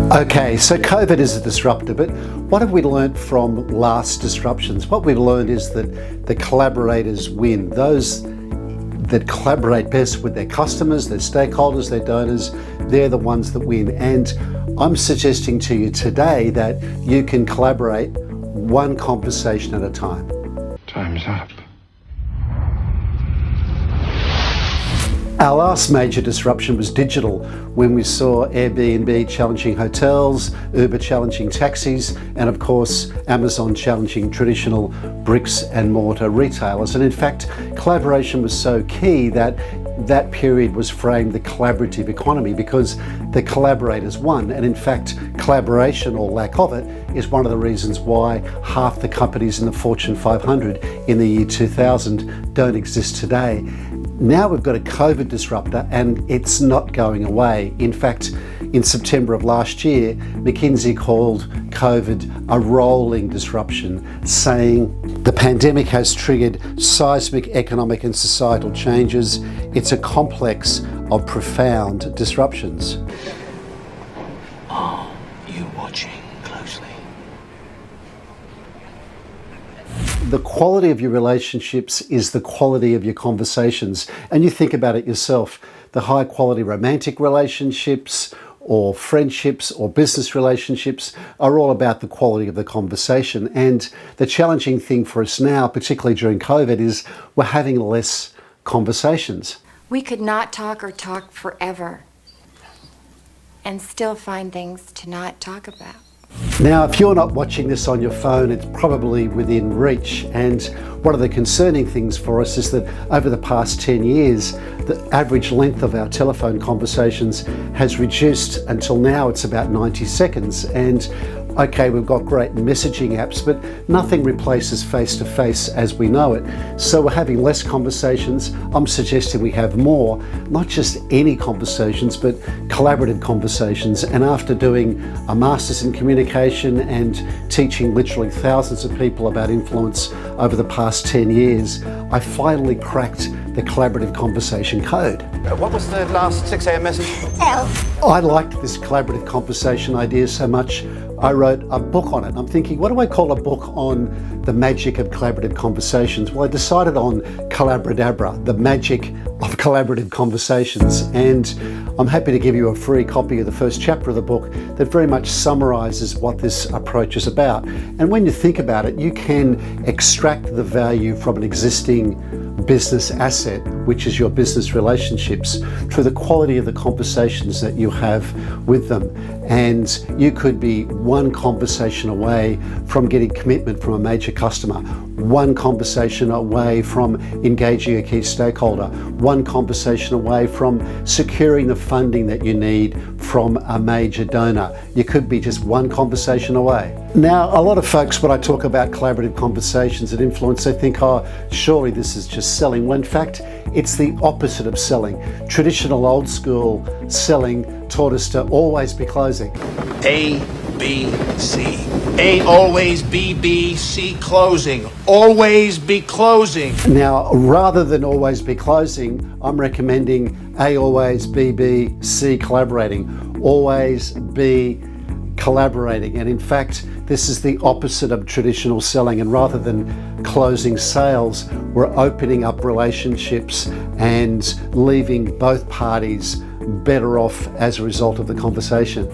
Okay, so COVID is a disruptor, but what have we learned from last disruptions? What we've learned is that the collaborators win. Those that collaborate best with their customers, their stakeholders, their donors, they're the ones that win. And I'm suggesting to you today that you can collaborate one conversation at a time. Time's up. Our last major disruption was digital, when we saw Airbnb challenging hotels, Uber challenging taxis, and of course Amazon challenging traditional bricks and mortar retailers. And in fact, collaboration was so key that that period was framed the collaborative economy, because the collaborators won. And in fact, collaboration, or lack of it, is one of the reasons why half the companies in the Fortune 500 in the year 2000 don't exist today. Now we've got a COVID disruptor and it's not going away. In fact, in September of last year, McKinsey called COVID a rolling disruption, saying the pandemic has triggered seismic economic and societal changes. It's a complex of profound disruptions. Are you watching closely? The quality of your relationships is the quality of your conversations. And you think about it yourself, the high quality romantic relationships or friendships or business relationships are all about the quality of the conversation. And the challenging thing for us now, particularly during COVID, is we're having less conversations. We could not talk or talk forever and still find things to not talk about. Now, if you're not watching this on your phone, it's probably within reach. And one of the concerning things for us is that over the past 10 years, the average length of our telephone conversations has reduced until now it's about 90 seconds. And okay, we've got great messaging apps, but nothing replaces face-to-face as we know it. So we're having less conversations. I'm suggesting we have more, not just any conversations, but collaborative conversations. And after doing a master's in communication and teaching literally thousands of people about influence over the past 10 years, I finally cracked the collaborative conversation code. What was the last 6 a.m. message? I liked this collaborative conversation idea so much, I wrote a book on it. I'm thinking, what do I call a book on the magic of collaborative conversations? Well, I decided on Collabradabra, the magic of collaborative conversations. And I'm happy to give you a free copy of the first chapter of the book that very much summarizes what this approach is about. And when you think about it, you can extract the value from an existing business asset, which is your business relationships, through the quality of the conversations that you have with them. And you could be one conversation away from getting commitment from a major customer, one conversation away from engaging a key stakeholder, one conversation away from securing the funding that you need from a major donor. You could be just one conversation away. Now, a lot of folks, when I talk about collaborative conversations and influence, they think, oh, surely this is just selling. Well, in fact, it's the opposite of selling. Traditional old school selling taught us to always be closing. A, B, C. A, always, B, B, C, closing. Always be closing. Now, rather than always be closing, I'm recommending A, always, B, B, C, collaborating. Always be collaborating. And in fact, this is the opposite of traditional selling. And rather than closing sales, we're opening up relationships and leaving both parties better off as a result of the conversation.